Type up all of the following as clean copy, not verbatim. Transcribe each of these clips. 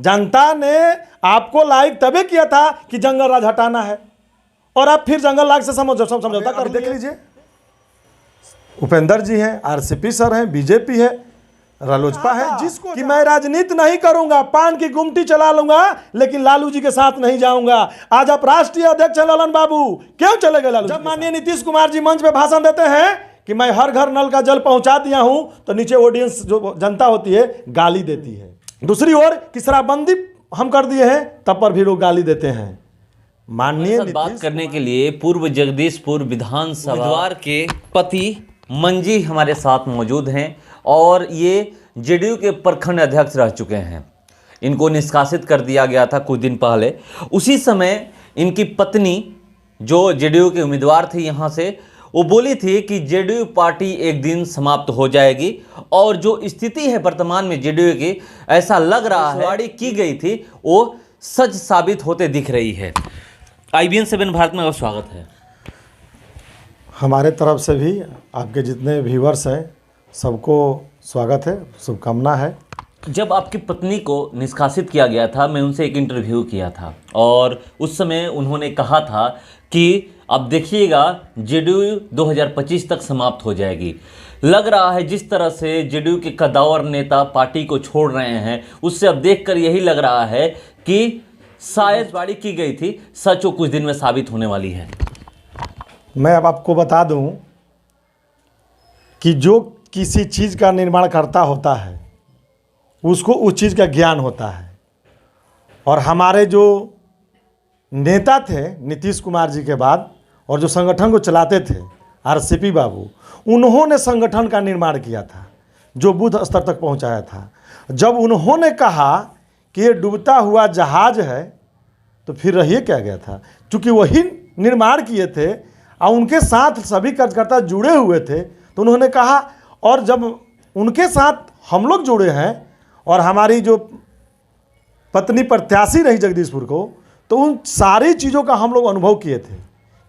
जनता ने आपको लाइक तभी किया था कि जंगल राज हटाना है, और आप फिर जंगल राज से समझौता कर। देख लीजिए, उपेंद्र जी हैं, आरसीपी सर हैं, बीजेपी है, रालोसपा है, जिसको कि मैं राजनीति नहीं करूंगा, पान की गुमटी चला लूंगा, लेकिन लालू जी के साथ नहीं जाऊंगा। आज आप राष्ट्रीय अध्यक्ष हैं ललन बाबू, क्यों चले गए लालू? जब माननीय नीतीश कुमार जी मंच पे भाषण देते हैं कि मैं हर घर नल का जल पहुंचा दिया हूं, तो नीचे ऑडियंस जो जनता होती है गाली देती है। दूसरी ओर कि शराबबंदी हम कर दिए हैं, तब पर भी लोग गाली देते हैं। माननीय बात करने के लिए पूर्व जगदीशपुर विधानसभा उम्मीदवार के पति मंजी हमारे साथ मौजूद हैं, और ये जेडीयू के प्रखंड अध्यक्ष रह चुके हैं। इनको निष्कासित कर दिया गया था कुछ दिन पहले। उसी समय इनकी पत्नी जो जेडीयू के उम्मीदवार थे यहाँ से, वो बोली थी कि जेडीयू पार्टी एक दिन समाप्त हो जाएगी, और जो स्थिति है वर्तमान में जेडीयू की, ऐसा लग रहा है वाड़ी की गई थी वो सच साबित होते दिख रही है। IBN 7 भारत में आपका स्वागत है। हमारे तरफ से भी आपके जितने व्यूअर्स हैं सबको स्वागत है, शुभकामना है। जब आपकी पत्नी को निष्कासित किया गया था, मैं उनसे एक इंटरव्यू किया था, और उस समय उन्होंने कहा था कि अब देखिएगा जेडीयू 2025 तक समाप्त हो जाएगी। लग रहा है जिस तरह से जेडीयू के कद्दावर नेता पार्टी को छोड़ रहे हैं, उससे अब देखकर यही लग रहा है कि शायद वाड़ी की गई थी सच वो कुछ दिन में साबित होने वाली है। मैं अब आपको बता दूं कि जो किसी चीज़ का निर्माण करता होता है उसको उस चीज़ का ज्ञान होता है, और हमारे जो नेता थे नीतीश कुमार जी के बाद, और जो संगठन को चलाते थे आरसीपी बाबू, उन्होंने संगठन का निर्माण किया था जो बुद्ध स्तर तक पहुंचाया था। जब उन्होंने कहा कि ये डूबता हुआ जहाज है, तो फिर रहिए क्या गया था, क्योंकि वही निर्माण किए थे और उनके साथ सभी कार्यकर्ता जुड़े हुए थे, तो उन्होंने कहा। और जब उनके साथ हम लोग जुड़े हैं और हमारी जो पत्नी प्रत्याशी रही जगदीशपुर को, तो उन सारी चीज़ों का हम लोग अनुभव किए थे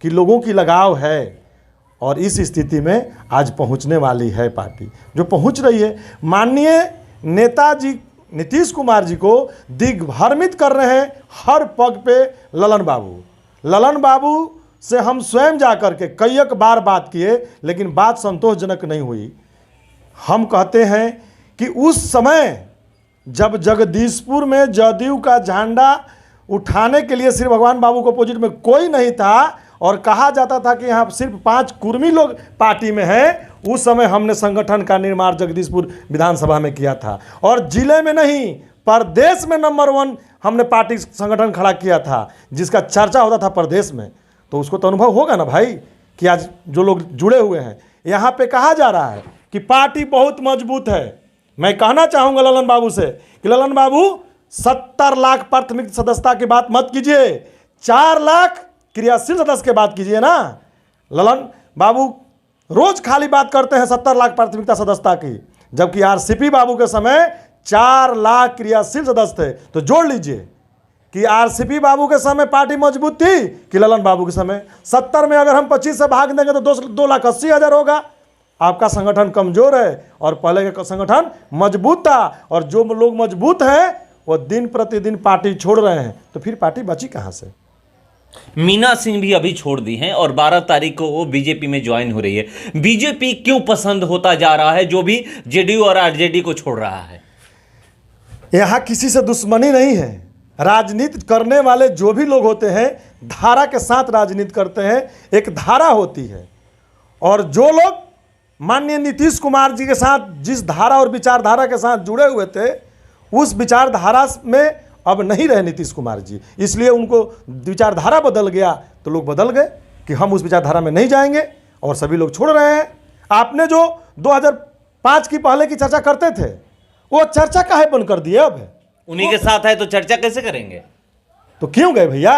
कि लोगों की लगाव है, और इस स्थिति में आज पहुंचने वाली है पार्टी जो पहुंच रही है। माननीय नेताजी नीतीश कुमार जी को दिग्भ्रमित कर रहे हैं हर पग पे ललन बाबू। ललन बाबू से हम स्वयं जा कर के कई एक बार बात किए, लेकिन बात संतोषजनक नहीं हुई। हम कहते हैं कि उस समय जब जगदीशपुर में जदयू का झंडा उठाने के लिए श्री भगवान बाबू को अपोजिट में कोई नहीं था, और कहा जाता था कि यहाँ सिर्फ 5 कुर्मी लोग पार्टी में हैं, उस समय हमने संगठन का निर्माण जगदीशपुर विधानसभा में किया था, और जिले में नहीं प्रदेश में नंबर 1 हमने पार्टी संगठन खड़ा किया था, जिसका चर्चा होता था प्रदेश में। तो उसको तो अनुभव होगा ना भाई कि आज जो लोग जुड़े हुए हैं। यहाँ पे कहा जा रहा है कि पार्टी बहुत मजबूत है। मैं कहना चाहूँगा ललन बाबू से कि ललन बाबू 70 लाख प्राथमिक सदस्यता की बात मत कीजिए, 4 लाख क्रियाशील सदस्य की बात कीजिए ना। ललन बाबू रोज खाली बात करते हैं 70 लाख प्राथमिकता सदस्यता की, जबकि आरसीपी बाबू के समय 4 लाख क्रियाशील सदस्य थे। तो जोड़ लीजिए कि आरसीपी बाबू के समय पार्टी मजबूत थी कि ललन बाबू के समय। 70 में अगर हम 25 से भाग देंगे तो 2,80,000 होगा। आपका संगठन कमजोर है और पहले का संगठन मजबूत था, और जो लोग मजबूत हैं वो दिन प्रतिदिन पार्टी छोड़ रहे हैं, तो फिर पार्टी बची कहाँ से? मीना सिंह भी अभी छोड़ दी हैं और 12 तारीख को वो बीजेपी में ज्वाइन हो रही है। बीजेपी क्यों पसंद होता जा रहा है जो भी जेडीयू और आरजेडी को छोड़ रहा है? यहाँ किसी से दुश्मनी नहीं है। राजनीति करने वाले जो भी लोग होते हैं धारा के साथ राजनीति करते हैं, एक धारा होती है, और जो लोग माननीय नीतीश कुमार जी के साथ जिस धारा और विचारधारा के साथ जुड़े हुए थे, उस विचारधारा में अब नहीं रहे नीतीश कुमार जी, इसलिए उनको विचारधारा बदल गया, तो लोग बदल गए कि हम उस विचारधारा में नहीं जाएंगे, और सभी लोग छोड़ रहे हैं। आपने जो 2005 की पहले की चर्चा करते थे, वो चर्चा काहे बंद कर दिए? अब उन्हीं के साथ है तो चर्चा कैसे करेंगे? तो क्यों गए भैया?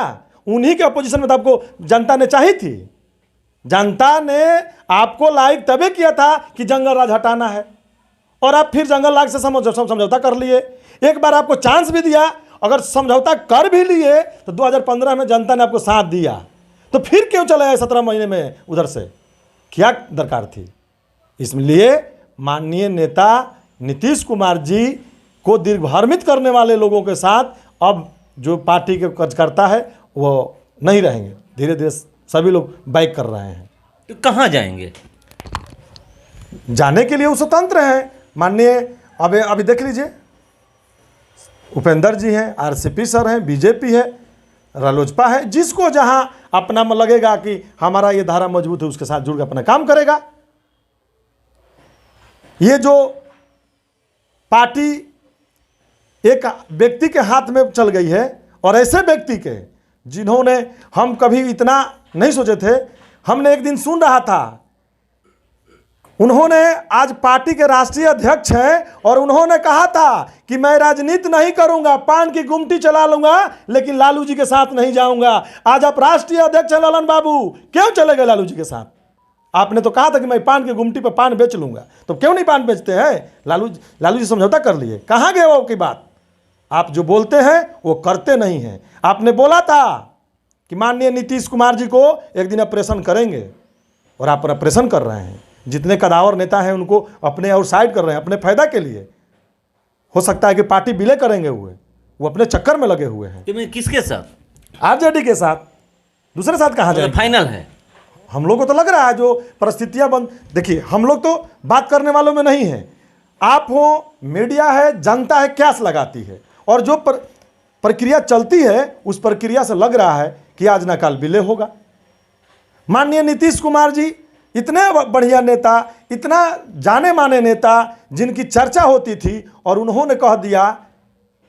उन्हीं के अपोजिशन में तो आपको जनता ने चाही थी। जनता ने आपको लाइक तभी किया था कि जंगल राज हटाना है, और आप फिर जंगल राज से समझौता कर लिए। एक बार आपको चांस भी दिया, अगर समझौता कर भी लिए तो 2015 में जनता ने आपको साथ दिया, तो फिर क्यों चले आए 17 महीने में उधर से? क्या दरकार थी? इसलिए माननीय नेता नीतीश कुमार जी को दिग्भ्रमित करने वाले लोगों के साथ अब जो पार्टी के कार्यकर्ता है वो नहीं रहेंगे। धीरे धीरे सभी लोग बैक कर रहे हैं। तो कहाँ जाएंगे? जाने के लिए वो स्वतंत्र हैं। माननीय अभी देख लीजिए, उपेंद्र जी हैं, आरसीपी सर हैं, बीजेपी है, रालोजपा है। जिसको जहां अपना लगेगा कि हमारा ये धारा मजबूत है, उसके साथ जुड़ के अपना काम करेगा। ये जो पार्टी एक व्यक्ति के हाथ में चल गई है, और ऐसे व्यक्ति के जिन्होंने हम कभी इतना नहीं सोचे थे। हमने एक दिन सुन रहा था, उन्होंने आज पार्टी के राष्ट्रीय अध्यक्ष हैं और उन्होंने कहा था कि मैं राजनीति नहीं करूंगा, पान की गुमटी चला लूंगा, लेकिन लालू जी के साथ नहीं जाऊंगा। आज आप राष्ट्रीय अध्यक्ष हैं ललन बाबू, क्यों चले गए लालू जी के साथ? आपने तो कहा था कि मैं पान की गुमटी पर पान बेच लूंगा, तो क्यों नहीं पान बेचते हैं? लालू जी समझौता कर लिए, कहाँ गए वो की बात? आप जो बोलते हैं वो करते नहीं हैं। आपने बोला था कि माननीय नीतीश कुमार जी को एक दिन ऑपरेशन करेंगे, और आप ऑपरेशन कर रहे हैं। जितने कदावर नेता हैं उनको अपने और साइड कर रहे हैं अपने फायदा के लिए। हो सकता है कि पार्टी विलय करेंगे हुए, वो अपने चक्कर में लगे हुए हैं। तो मैं किसके साथ? आरजेडी के साथ, दूसरे साथ कहाँ जाए? फाइनल है। हम लोग को तो लग रहा है जो परिस्थितियां बन, देखिए हम लोग तो बात करने वालों में नहीं है। आप हो, मीडिया है, जनता है, क्यास लगाती है, और जो प्रक्रिया चलती है उस प्रक्रिया से लग रहा है कि आज ना कल विलय होगा। माननीय नीतीश कुमार जी इतने बढ़िया नेता, इतना जाने माने नेता, जिनकी चर्चा होती थी, और उन्होंने कह दिया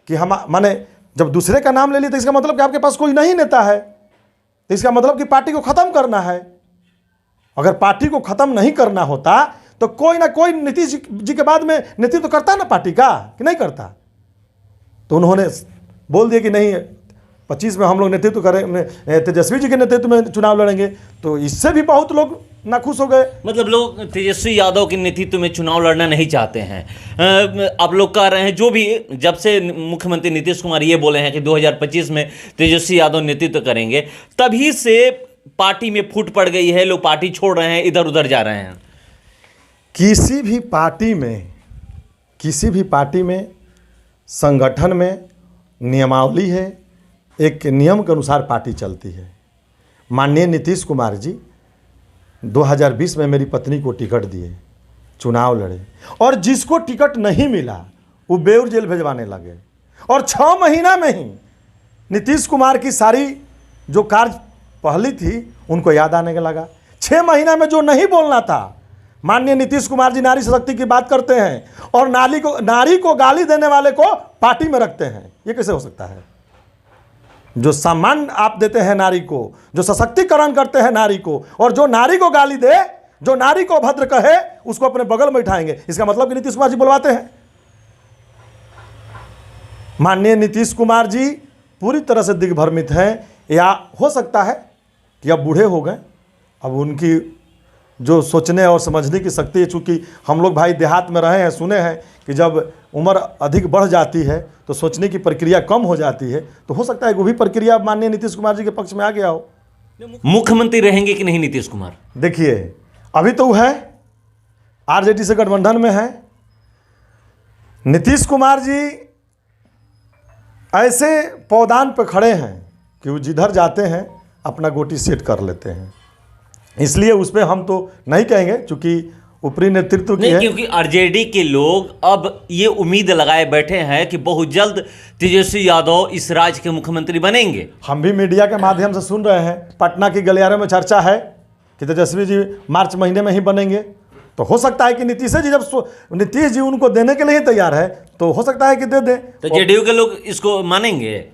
कि हम, माने जब दूसरे का नाम ले लिया तो इसका मतलब कि आपके पास कोई नहीं नेता है, तो इसका मतलब कि पार्टी को ख़त्म करना है। अगर पार्टी को ख़त्म नहीं करना होता तो कोई ना कोई नीतीश जी के बाद में नेतृत्व तो करता ना पार्टी का, कि नहीं करता? तो उन्होंने बोल दिया कि नहीं, 25 में हम लोग नेतृत्व करें, तेजस्वी जी के नेतृत्व में चुनाव लड़ेंगे। तो इससे भी बहुत लोग नाखुश हो गए। मतलब लोग तेजस्वी यादव के नेतृत्व में चुनाव लड़ना नहीं चाहते हैं। अब लोग कह रहे हैं, जो भी जब से मुख्यमंत्री नीतीश कुमार ये बोले हैं कि 2025 में तेजस्वी यादव नेतृत्व करेंगे, तभी से पार्टी में फूट पड़ गई है। लोग पार्टी छोड़ रहे हैं, इधर उधर जा रहे हैं। किसी भी पार्टी में संगठन में नियमावली है, एक नियम के अनुसार पार्टी चलती है। माननीय नीतीश कुमार जी 2020 में मेरी पत्नी को टिकट दिए, चुनाव लड़े, और जिसको टिकट नहीं मिला वो बेऊर जेल भेजवाने लगे। और 6 महीना में ही नीतीश कुमार की सारी जो कार्य पहली थी उनको याद आने लगा। 6 महीना में जो नहीं बोलना था, माननीय नीतीश कुमार जी नारी शक्ति की बात करते हैं और नारी को गाली देने वाले को पार्टी में रखते हैं। ये कैसे हो सकता है? जो सम्मान आप देते हैं नारी को, जो सशक्तिकरण करते हैं नारी को, और जो नारी को गाली दे, जो नारी को भद्र कहे, उसको अपने बगल में उठाएंगे। इसका मतलब कि नीतीश कुमार जी बुलवाते हैं। माननीय नीतीश कुमार जी पूरी तरह से दिग्भ्रमित हैं, या हो सकता है कि अब बूढ़े हो गए, अब उनकी जो सोचने और समझने की शक्ति है, चूँकि हम लोग भाई देहात में रहे हैं, सुने हैं कि जब उम्र अधिक बढ़ जाती है तो सोचने की प्रक्रिया कम हो जाती है। तो हो सकता है वो भी प्रक्रिया माननीय नीतीश कुमार जी के पक्ष में आ गया हो। मुख्यमंत्री रहेंगे कि नहीं नीतीश कुमार? देखिए, अभी तो वो है आरजेडी से गठबंधन में है। नीतीश कुमार जी ऐसे पौधान पर खड़े हैं कि वो जिधर जाते हैं अपना गोटी सेट कर लेते हैं। इसलिए उस पर हम तो नहीं कहेंगे, चूँकि ऊपरी नेतृत्व की है। क्योंकि आरजेडी के लोग अब ये उम्मीद लगाए बैठे हैं कि बहुत जल्द तेजस्वी यादव इस राज्य के मुख्यमंत्री बनेंगे। हम भी मीडिया के माध्यम से सुन रहे हैं, पटना की गलियारों में चर्चा है कि तेजस्वी जी मार्च महीने में ही बनेंगे। तो हो सकता है कि नीतीश जी उनको देने के लिए ही तैयार है, तो हो सकता है कि दे दें। तो जेडीयू के लोग इसको मानेंगे?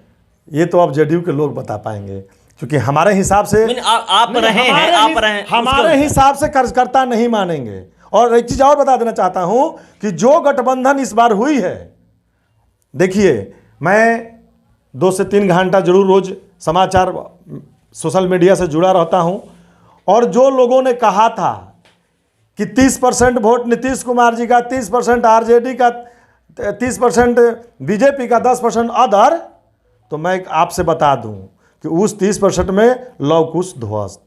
ये तो अब जेडीयू के लोग बता पाएंगे, क्योंकि हमारे हिसाब से हमारे हिसाब से कार्यकर्ता नहीं मानेंगे। और एक चीज़ और बता देना चाहता हूं कि जो गठबंधन इस बार हुई है, देखिए मैं 2 से 3 घंटा जरूर रोज समाचार सोशल मीडिया से जुड़ा रहता हूं, और जो लोगों ने कहा था कि 30% वोट नीतीश कुमार जी का, 30% आरजेडी का, 30% बीजेपी का, 10% अदर, तो मैं आपसे बता दूं कि उस 30% में लव कुश ध्वस्त।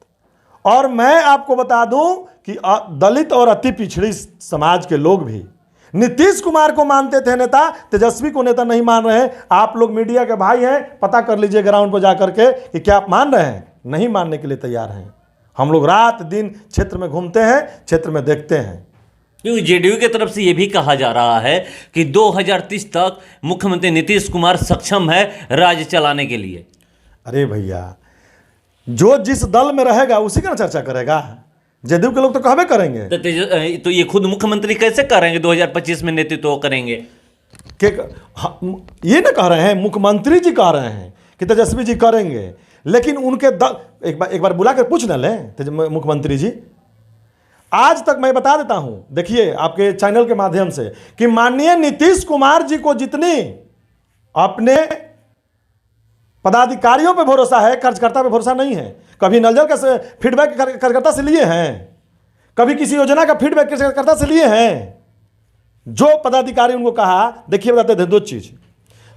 और मैं आपको बता दूं कि दलित और अति पिछड़ी समाज के लोग भी नीतीश कुमार को मानते थे नेता, तेजस्वी को नेता नहीं मान रहे हैं। आप लोग मीडिया के भाई हैं, पता कर लीजिए ग्राउंड पर जाकर के कि क्या आप मान रहे हैं? नहीं मानने के लिए तैयार हैं। हम लोग रात दिन क्षेत्र में घूमते हैं, क्षेत्र में देखते हैं। क्योंकि जेडीयू की तरफ से यह भी कहा जा रहा है कि 2030 तक मुख्यमंत्री नीतीश कुमार सक्षम है राज्य चलाने के लिए। अरे भैया, जो जिस दल में रहेगा उसी का चर्चा करेगा। जेडीयू के लोग तो कहबे करेंगे। तो ये खुद मुख्यमंत्री कैसे करेंगे 2025 में नेतृत्व करेंगे? ये ना कह रहे हैं, मुख्यमंत्री जी कह रहे हैं कि तेजस्वी जी करेंगे, लेकिन उनके दल एक बार बुला कर पूछ न लें मुख्यमंत्री जी। आज तक मैं बता देता हूं, देखिए आपके चैनल के माध्यम से, कि माननीय नीतीश कुमार जी को जितनी अपने पदाधिकारियों पे भरोसा है, कार्यकर्ता पे भरोसा नहीं है। कभी नल जल का फीडबैक कार्यकर्ता से लिए हैं, कभी किसी योजना का फीडबैक कार्यकर्ता से लिए हैं। जो पदाधिकारी उनको कहा, देखिए बताते थे दो चीज।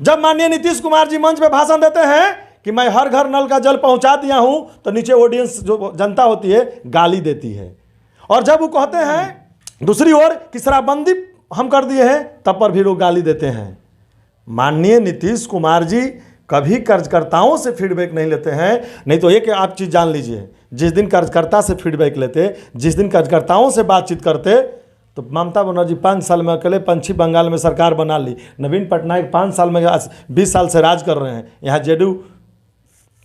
जब माननीय नीतीश कुमार जी मंच पे भाषण देते हैं कि मैं हर घर नल का जल पहुंचा दिया हूं, तो नीचे ऑडियंस जो जनता होती है गाली देती है। और जब वो कहते हैं दूसरी ओर कि शराबबंदी हम कर दिए हैं, तब पर भी लोग गाली देते हैं। माननीय नीतीश कुमार जी कभी कार्यकर्ताओं से फीडबैक नहीं लेते हैं। नहीं तो एक आप चीज़ जान लीजिए, जिस दिन कार्यकर्ता से फीडबैक लेते, जिस दिन कार्यकर्ताओं से बातचीत करते, तो ममता बनर्जी 5 साल में अकेले पश्चिम बंगाल में सरकार बना ली। नवीन पटनायक 5 साल में 20 साल से राज कर रहे हैं। यहाँ जेडीयू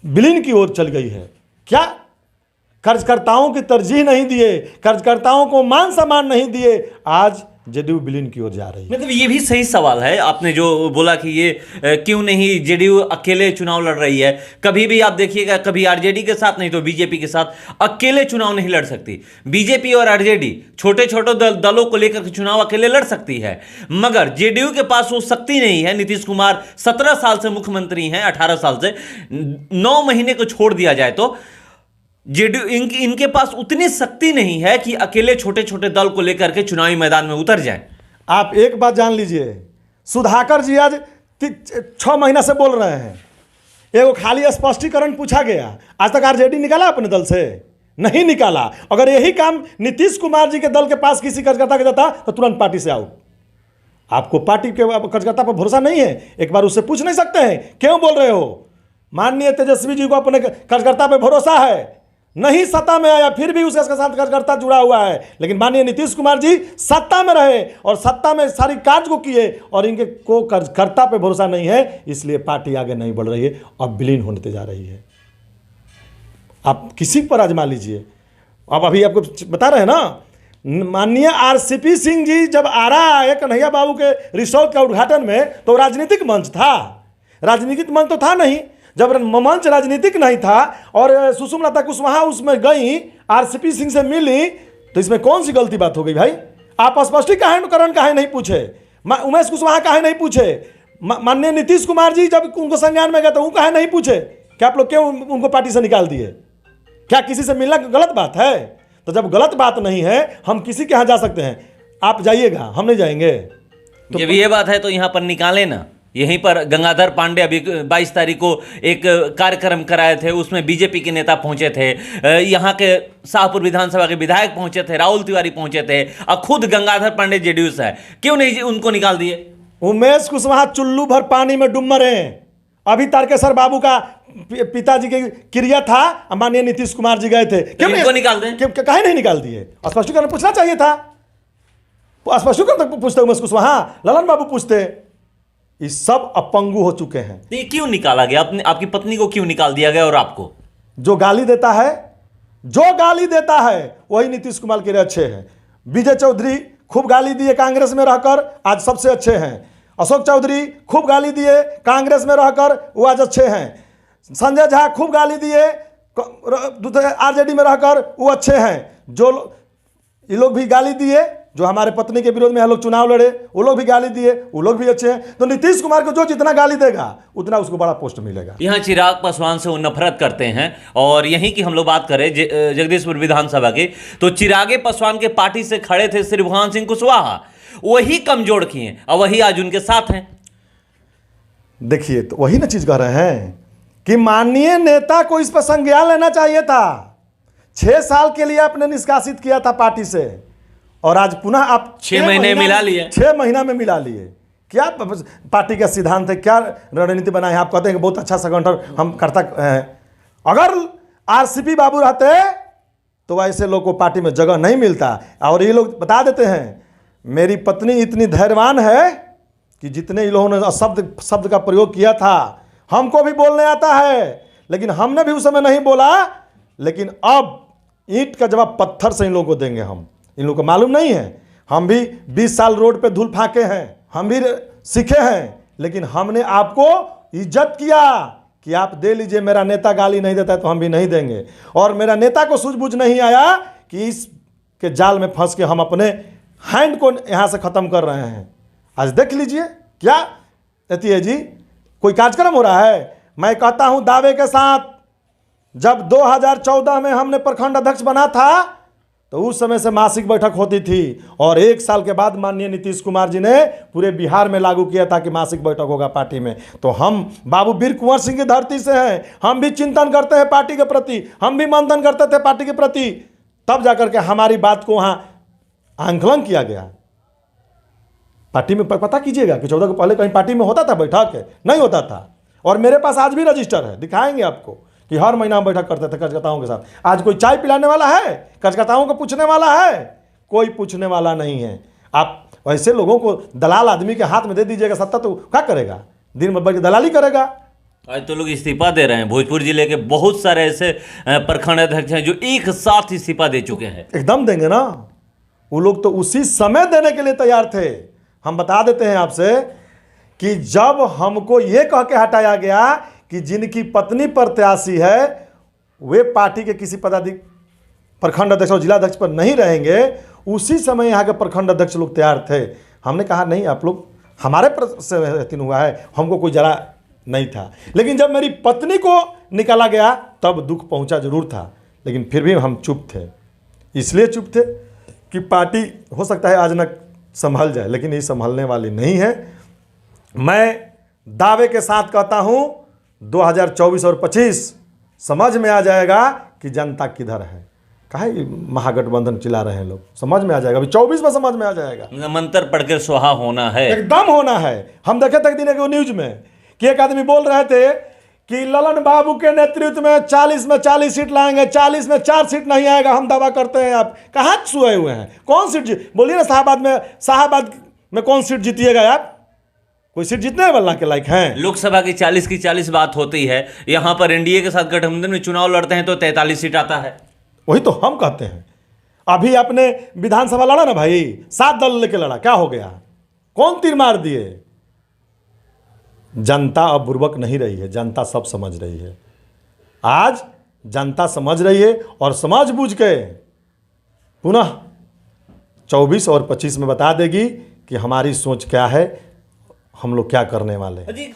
विलीन की ओर चल गई है। क्या कार्यकर्ताओं की तरजीह नहीं दिए, कार्यकर्ताओं को मान सम्मान नहीं दिए, आज जेडीयू विलीन की ओर जा रही है। मतलब ये भी सही सवाल है आपने जो बोला कि ये क्यों नहीं जेडीयू अकेले चुनाव लड़ रही है। कभी भी आप देखिएगा, कभी आरजेडी के साथ नहीं तो बीजेपी के साथ अकेले चुनाव नहीं लड़ सकती। बीजेपी और आरजेडी छोटे छोटे दलों को लेकर चुनाव अकेले लड़ सकती है, मगर जेडीयू के पास वो शक्ति नहीं है। नीतीश कुमार 17 साल से मुख्यमंत्री हैं, 18 साल से, 9 महीने को छोड़ दिया जाए तो जेडीयू इनके पास उतनी शक्ति नहीं है कि अकेले छोटे छोटे दल को लेकर के चुनावी मैदान में उतर जाएं। आप एक बात जान लीजिए, सुधाकर जी आज 6 महीना से बोल रहे हैं। एगो खाली स्पष्टीकरण पूछा गया, आज तक आरजेडी निकाला अपने दल से? नहीं निकाला। अगर यही काम नीतीश कुमार जी के दल के पास किसी कार्यकर्ता का जाता तो तुरंत पार्टी से आउट। आपको पार्टी के कार्यकर्ता पर भरोसा नहीं है, एक बार उससे पूछ नहीं सकते हैं क्यों बोल रहे हो? माननीय तेजस्वी जी को अपने कार्यकर्ता पर भरोसा है, नहीं सत्ता में आया फिर भी उसके साथ कार्यकर्ता जुड़ा हुआ है। लेकिन माननीय नीतीश कुमार जी सत्ता में रहे और सत्ता में सारी कार्य को किए, और इनके को कार्यकर्ता पे भरोसा नहीं है, इसलिए पार्टी आगे नहीं बढ़ रही है, अब विलीन होने जा रही है। आप किसी पर आजमा लीजिए। अब अभी आपको बता रहे हैं ना, माननीय आरसीपी सिंह जी जब आरा आए कन्हैया बाबू के रिसोर्ट का उद्घाटन में, तो राजनीतिक मंच था, राजनीतिक मंच तो था नहीं। जब मंच राजनीतिक नहीं था और सुषमा लता कुशवाहा उसमें गई, आरसीपी सिंह से मिली, तो इसमें कौन सी गलती बात हो गई भाई? आप स्पष्टीकरण काहे नहीं पूछे? उमेश कुशवाहा काहे नहीं पूछे? माननीय नीतीश कुमार जी जब उनको संज्ञान में गए तो वो काहे नहीं पूछे? क्या आप लोग क्यों उनको पार्टी से निकाल दिए? क्या किसी से मिलना गलत बात है? तो जब गलत बात नहीं है, हम किसी के यहाँ जा सकते हैं। आप जाइएगा, हम नहीं जाएंगे। तो जब ये बात है तो यहाँ पर निकाले ना। यहीं पर गंगाधर पांडे अभी 22 तारीख को एक कार्यक्रम कराए थे, उसमें बीजेपी के नेता पहुंचे थे, यहाँ के शाहपुर विधानसभा के विधायक पहुंचे थे, राहुल तिवारी पहुंचे थे, और खुद गंगाधर पांडे जेडीयू से है, क्यों नहीं उनको निकाल दिए? उमेश कुशवाहा चुल्लू भर पानी में डूब मरे। अभी तारकेश्वर बाबू का पिताजी की क्रिया था, माननीय नीतीश कुमार जी गए थे, क्यों इनको निकाल दें? काहे नहीं निकाल दिए? स्पष्टीकरण पूछना चाहिए था। स्पष्टीकरण तक पूछते उमेश कुशवाहा, ललन बाबू पूछते। ये सब अपंगु हो चुके हैं। ये क्यों निकाला गया? आपकी पत्नी को क्यों निकाल दिया गया? और आपको जो गाली देता है वही नीतीश कुमार के लिए अच्छे हैं। विजय चौधरी खूब गाली दिए कांग्रेस में रहकर, आज सबसे अच्छे हैं। अशोक चौधरी खूब गाली दिए कांग्रेस में रहकर, वो आज अच्छे हैं। संजय झा खूब गाली दिए आरजेडी में रहकर, वो अच्छे हैं। जो ये लोग भी गाली दिए, जो हमारे पत्नी के विरोध में हम लोग चुनाव लड़े, वो लोग भी गाली दिए, वो लोग भी अच्छे हैं। तो नीतीश कुमार को जो जितना गाली देगा उतना उसको बड़ा पोस्ट मिलेगा। यहाँ चिराग पासवान से वो नफरत करते हैं। और यहीं की हम लोग बात करें जगदीशपुर विधानसभा की, तो चिरागे पासवान के पार्टी से खड़े थे श्री भगवान सिंह कुशवाहा, वही कमजोर किए और वही आज उनके साथ हैं। देखिए, तो वही ना चीज कह रहे हैं कि माननीय नेता को इस पर संज्ञान लेना चाहिए था। 6 साल के लिए आपने निष्कासित किया था पार्टी से, और आज पुनः आप 6 महीने मिला लिए। 6 महीना में मिला लिए। क्या पार्टी का सिद्धांत है, क्या रणनीति बनाए? आप कहते हैं कि बहुत अच्छा संगठन हम करता है। अगर आरसीपी बाबू रहते तो ऐसे लोग को पार्टी में जगह नहीं मिलता। और ये लोग बता देते हैं, मेरी पत्नी इतनी धैर्यवान है कि जितने इन लोगों ने शब्द का प्रयोग किया था, हमको भी बोलने आता है, लेकिन हमने भी उस समय नहीं बोला। लेकिन अब ईंट का जवाब पत्थर से इन लोगों को देंगे हम। इन लोगों को मालूम नहीं है, हम भी 20 साल रोड पे धूल फाके हैं, हम भी सीखे हैं, लेकिन हमने आपको इज्जत किया कि आप दे लीजिए। मेरा नेता गाली नहीं देता है तो हम भी नहीं देंगे। और मेरा नेता को सूझबूझ नहीं आया कि इस के जाल में फंस के हम अपने हैंड को यहाँ से ख़त्म कर रहे हैं। आज देख लीजिए क्या कहती है जी, कोई कार्यक्रम हो रहा है। मैं कहता हूँ दावे के साथ, जब 2014 में हमने प्रखंड अध्यक्ष बना था तो उस समय से मासिक बैठक होती थी, और 1 साल के बाद माननीय नीतीश कुमार जी ने पूरे बिहार में लागू किया था कि मासिक बैठक होगा पार्टी में। तो हम बाबू वीर कुंवर सिंह की धरती से हैं, हम भी चिंतन करते हैं पार्टी के प्रति, हम भी मंथन करते थे पार्टी के प्रति। तब जाकर के हमारी बात को वहाँ आंकलन किया गया। पार्टी में पता कीजिएगा कि 14 को पहले कहीं पार्टी में होता था बैठक? नहीं होता था। और मेरे पास आज भी रजिस्टर है, दिखाएंगे आपको कि हर महीना हम बैठक करते थे कार्यकर्ताओं के साथ। आज कोई चाय पिलाने वाला है? कार्यकर्ताओं को पूछने वाला है? कोई पूछने वाला नहीं है। आप ऐसे लोगों को दलाल आदमी के हाथ में दे दीजिएगा सत्ता, तो क्या करेगा? दिन में बैठ के दलाली करेगा। आज तो लोग इस्तीफा दे रहे हैं। भोजपुर जिले के बहुत सारे ऐसे प्रखंड अध्यक्ष हैं जो एक साथ इस्तीफा दे चुके हैं। एकदम देंगे ना, वो लोग तो उसी समय देने के लिए तैयार थे। हम बता देते हैं आपसे कि जब हमको ये कह के हटाया गया कि जिनकी पत्नी प्रत्याशी है वे पार्टी के किसी पदाधिकारी, प्रखंड अध्यक्ष और जिला अध्यक्ष पर नहीं रहेंगे, उसी समय यहाँ के प्रखंड अध्यक्ष लोग तैयार थे। हमने कहा नहीं, आप लोग हमारे पर से हुआ है, हमको कोई जरा नहीं था। लेकिन जब मेरी पत्नी को निकाला गया तब दुख पहुंचा जरूर था, लेकिन फिर भी हम चुप थे। इसलिए चुप थे कि पार्टी हो सकता है आज न संभल जाए, लेकिन ये संभलने वाली नहीं है। मैं दावे के साथ कहता हूं 2024 और 25 समझ में आ जाएगा कि जनता किधर है। काहे महागठबंधन चिल्ला रहे हैं लोग, समझ में आ जाएगा। अभी 24 में समझ में आ जाएगा। मंत्र पढ़कर सुहा होना है, एकदम होना है। हम देखे थे एक दिन एक न्यूज में कि एक आदमी बोल रहे थे कि ललन बाबू के नेतृत्व में 40 में 40 सीट लाएंगे, 40 में 4 सीट नहीं आएगा, हम दावा करते हैं। आप कहाँ सोए हुए हैं? कौन सीट बोलिए ना, शाहबाद में कौन सीट जीतिएगा आप? कोई सीट जीतने वाला के लायक हैं? लोकसभा की 40 बात होती है, यहाँ पर एनडीए के साथ गठबंधन में चुनाव लड़ते हैं तो 43 सीट आता है। वही तो हम कहते हैं। अभी अपने विधानसभा लड़ा ना भाई, 7 दल लेके लड़ा, क्या हो गया? कौन तीर मार दिए? जनता अब बुर्बक नहीं रही है, जनता सब समझ रही है। आज जनता समझ रही है और समझ बूझ के पुनः 24 और 25 में बता देगी कि हमारी सोच क्या है, हम लोग क्या करने वाले हैं।